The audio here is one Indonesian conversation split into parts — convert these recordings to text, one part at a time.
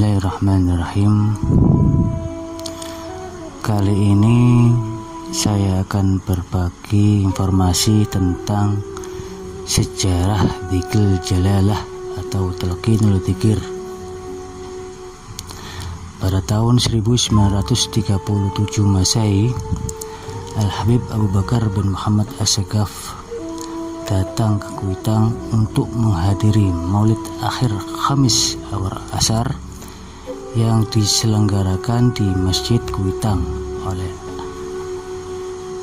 Bismillahirrahmanirrahim. Kali ini saya akan berbagi informasi tentang sejarah Dzikrul Jalalah atau Talqinul Dzikir. Pada tahun 1937 Masehi, Al-Habib Abu Bakar bin Muhammad As-Sagaf datang ke Kuitang untuk menghadiri Maulid akhir Khamis awal Asar yang diselenggarakan di Masjid Kuitang oleh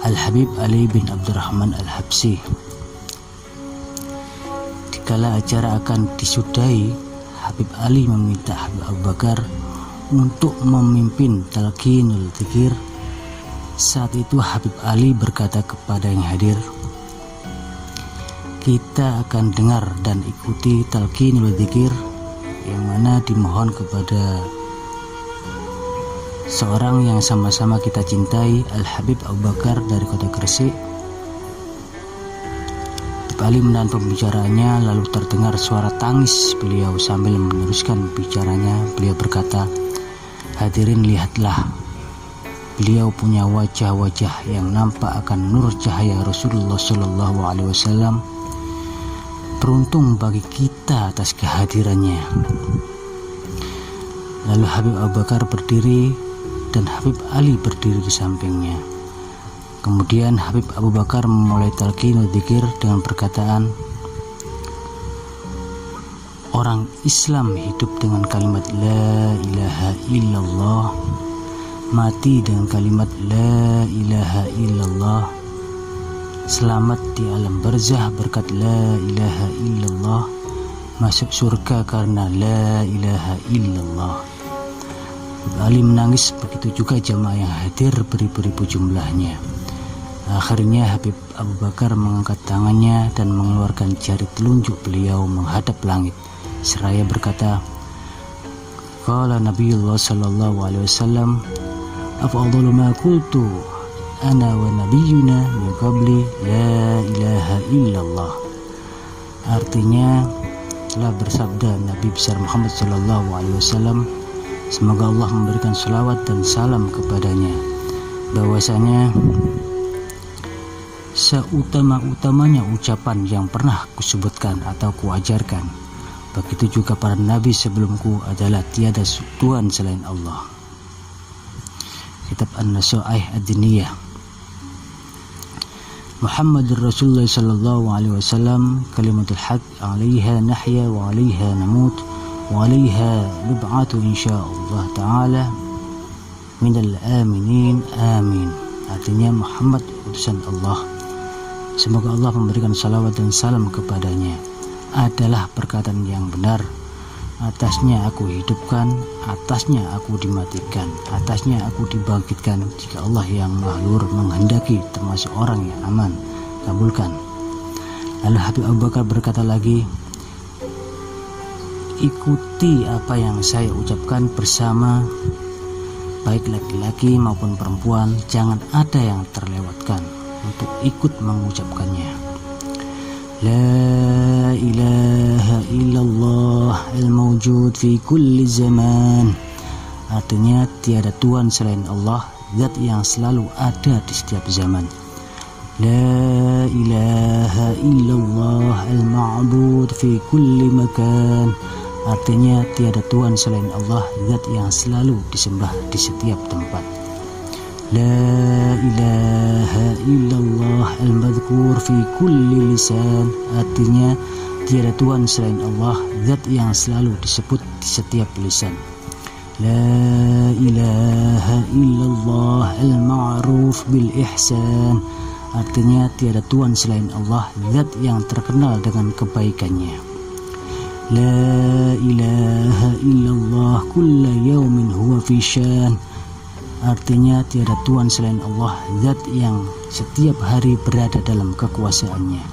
Al-Habib Ali bin Abdurrahman Al-Habsyi. Dikala acara akan disudahi, Habib Ali meminta Habib Abu Bakar untuk memimpin Talqinul Dzikir. Saat itu Habib Ali berkata kepada yang hadir, "Kita akan dengar dan ikuti Talqinul Dzikir yang mana dimohon kepada seorang yang sama-sama kita cintai, Al-Habib Abu Bakar dari kota Gresik." Habib Ali menahan pembicaraannya, lalu terdengar suara tangis beliau sambil meneruskan bicaranya. Beliau berkata, "Hadirin, lihatlah, beliau punya wajah-wajah yang nampak akan nur cahaya Rasulullah Shallallahu Alaihi Wasallam. Beruntung bagi kita atas kehadirannya." Lalu Habib Abu Bakar berdiri dan Habib Ali berdiri di sampingnya. Kemudian Habib Abu Bakar memulai Talqinul Dzikir dengan perkataan, "Orang Islam hidup dengan kalimat La ilaha illallah, mati dengan kalimat La ilaha illallah, selamat di alam barzah berkat La ilaha illallah, masuk surga karena La ilaha illallah." Ali menangis, begitu juga jamaah yang hadir beribu-ribu jumlahnya. Akhirnya Habib Abu Bakar mengangkat tangannya dan mengeluarkan jari telunjuk beliau menghadap langit seraya berkata, "Qala Nabiullah sallallahu alaihi wasallam, afdalu ma qultu ana wa nabiyuna min qabli la ilaha illallah." Artinya, telah bersabda Nabi besar Muhammad sallallahu alaihi wasallam, semoga Allah memberikan salawat dan salam kepadanya, bahwasanya seutama-utamanya ucapan yang pernah kusebutkan atau kuajarkan, begitu juga para nabi sebelumku, adalah tiada Tuhan selain Allah. Kitab An-Nasaih Ad-Diniyah. Muhammadur Rasulullah sallallahu alaihi wasallam kalimatul haq, 'alaiha nahya wa 'alaiha namut wa 'alaiha nub'atu insyaallah ta'ala minal aminin amin. Artinya, Muhammad utusan Allah, semoga Allah memberikan salawat dan salam kepadanya, adalah perkataan yang benar. Atasnya aku hidupkan, atasnya aku dimatikan, atasnya aku dibangkitkan jika Allah yang Maha menghendaki, termasuk orang yang aman. Kabulkan. Lalu Habib Abu Bakar berkata lagi, "Ikuti apa yang saya ucapkan bersama, baik laki-laki maupun perempuan, jangan ada yang terlewatkan untuk ikut mengucapkannya. La ilaha illallah al-mawjud fi kulli zaman." Artinya, tiada Tuhan selain Allah, zat yang selalu ada di setiap zaman. La ilaha illallah al-ma'bud fi kulli makan. Artinya, tiada Tuhan selain Allah, zat yang selalu disembah di setiap tempat. La ilaha illallah al-madhkur fi kulli lisan. Artinya, tiada Tuhan selain Allah, zat yang selalu disebut di setiap lisan. La ilaha illallah al-ma'ruf bil ihsan. Artinya, tiada Tuhan selain Allah, zat yang terkenal dengan kebaikannya. La ilaha illallah kulla yawmin huwa fi syan. Artinya, tiada Tuhan selain Allah, zat yang setiap hari berada dalam kekuasaannya.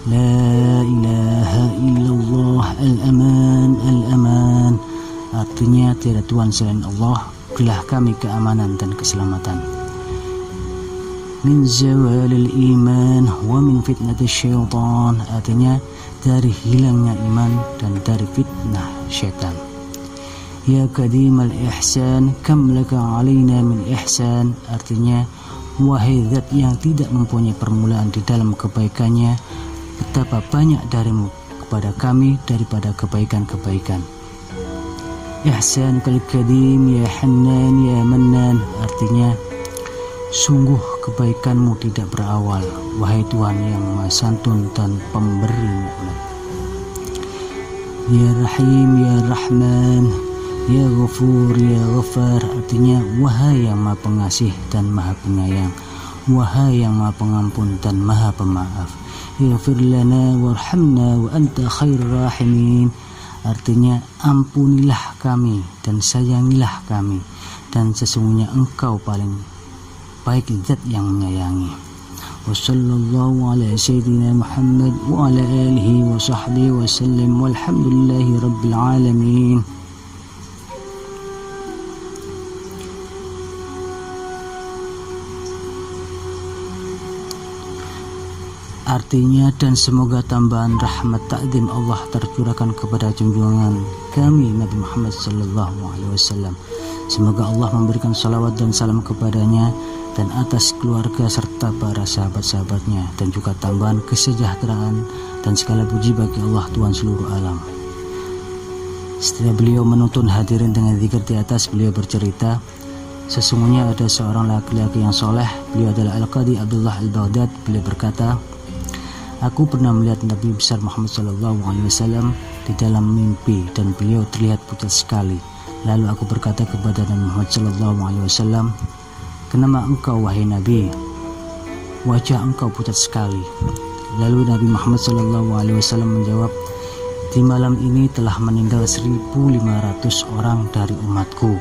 La ilaha illallah al-aman al-aman. Artinya, tiada Tuhan selain Allah, berilah kami keamanan dan keselamatan. Min zawalil iman wa min fitnatis syaitan. Artinya, dari hilangnya iman dan dari fitnah syaitan. Ya qadimal ihsan, kam laka alaina min ihsan. Artinya, wahai zat yang tidak mempunyai permulaan di dalam kebaikannya, betapa banyak darimu kepada kami daripada kebaikan-kebaikan. Ihsan kal qadim ya Hannan ya Mannan. Artinya, sungguh kebaikanmu tidak berawal, wahai Tuhan yang Maha Santun dan pemberi nikmat. Ya Rahim ya Rahman, ya Ghafur ya Ghaffar. Artinya, wahai yang Maha Pengasih dan Maha Penyayang, wahai yang Maha Pengampun dan Maha Pemaaf. Ighfir lana warhamna wa anta khairur rahimin. Artinya, ampunilah kami dan sayangilah kami, dan sesungguhnya Engkau paling baik zat yang menyayangi. Wassallallahu ala sayyidina Muhammad wa ala alihi wa sahbihi wa sallim, walhamdulillahi rabbil alamin. Artinya, dan semoga tambahan rahmat takdim Allah tercurahkan kepada junjungan kami Nabi Muhammad SAW. Semoga Allah memberikan salawat dan salam kepadanya dan atas keluarga serta para sahabat-sahabatnya, dan juga tambahan kesejahteraan dan segala puji bagi Allah Tuhan seluruh alam. Setelah beliau menuntun hadirin dengan zikir di atas, beliau bercerita, sesungguhnya ada seorang laki-laki yang soleh. Beliau adalah Al-Qadi Abdullah Al-Baghdad. Beliau berkata, aku pernah melihat Nabi besar Muhammad SAW di dalam mimpi, dan beliau terlihat pucat sekali. Lalu aku berkata kepada Nabi Muhammad SAW, kenapa engkau wahai Nabi, wajah engkau pucat sekali? Lalu Nabi Muhammad SAW menjawab, di malam ini telah meninggal 1.500 orang dari umatku.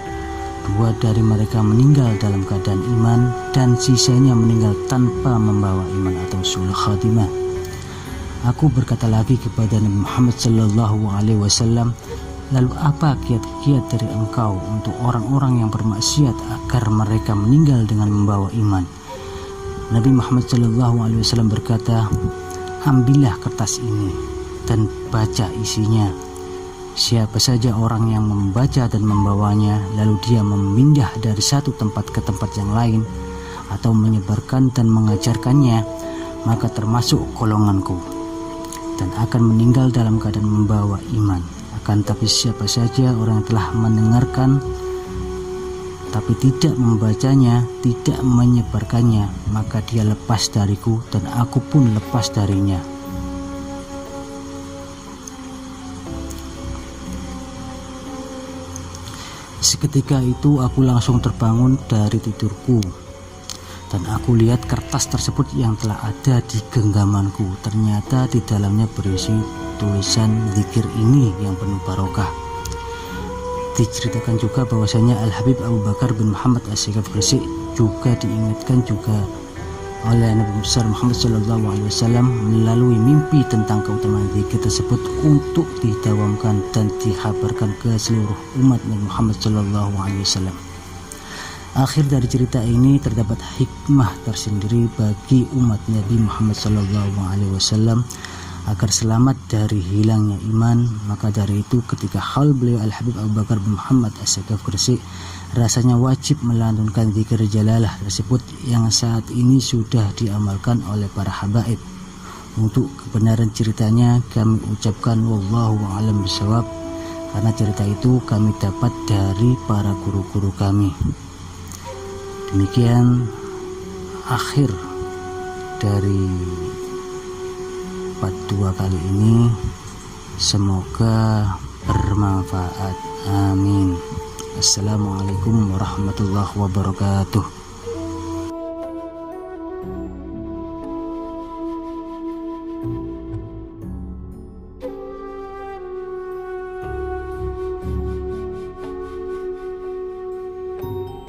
2 dari mereka meninggal dalam keadaan iman, dan sisanya meninggal tanpa membawa iman atau sulh khatimah. Aku berkata lagi kepada Nabi Muhammad SAW, lalu apa kiat-kiat dari engkau untuk orang-orang yang bermaksiat agar mereka meninggal dengan membawa iman? Nabi Muhammad SAW berkata, ambillah kertas ini dan baca isinya. Siapa saja orang yang membaca dan membawanya, lalu dia memindah dari satu tempat ke tempat yang lain, atau menyebarkan dan mengajarkannya, maka termasuk golonganku, dan akan meninggal dalam keadaan membawa iman. Akan tapi siapa saja orang yang telah mendengarkan tapi tidak membacanya, tidak menyebarkannya, maka dia lepas dariku dan aku pun lepas darinya. Seketika itu aku langsung terbangun dari tidurku, dan aku lihat kertas tersebut yang telah ada di genggamanku. Ternyata di dalamnya berisi tulisan zikir ini yang penuh barokah. Diceritakan juga bahwasanya Al-Habib Abu Bakar bin Muhammad As-Segaf Gresik juga diingatkan juga oleh Nabi besar Muhammad SAW melalui mimpi tentang keutamaan zikir tersebut untuk didawamkan dan dikhabarkan ke seluruh umat Nabi Muhammad SAW. Akhir dari cerita ini terdapat hikmah tersendiri bagi umat Nabi Muhammad SAW agar selamat dari hilangnya iman. Maka dari itu, ketika hal beliau Al-Habib Abu Bakar bin Muhammad As-Segaf Gresik, rasanya wajib melantunkan zikir jalalah tersebut yang saat ini sudah diamalkan oleh para habaib. Untuk kebenaran ceritanya kami ucapkan wallahu a'lam bishawab, karena cerita itu kami dapat dari para guru-guru kami. Demikian akhir dari part 2 kali ini, semoga bermanfaat, amin. Assalamualaikum warahmatullahi wabarakatuh.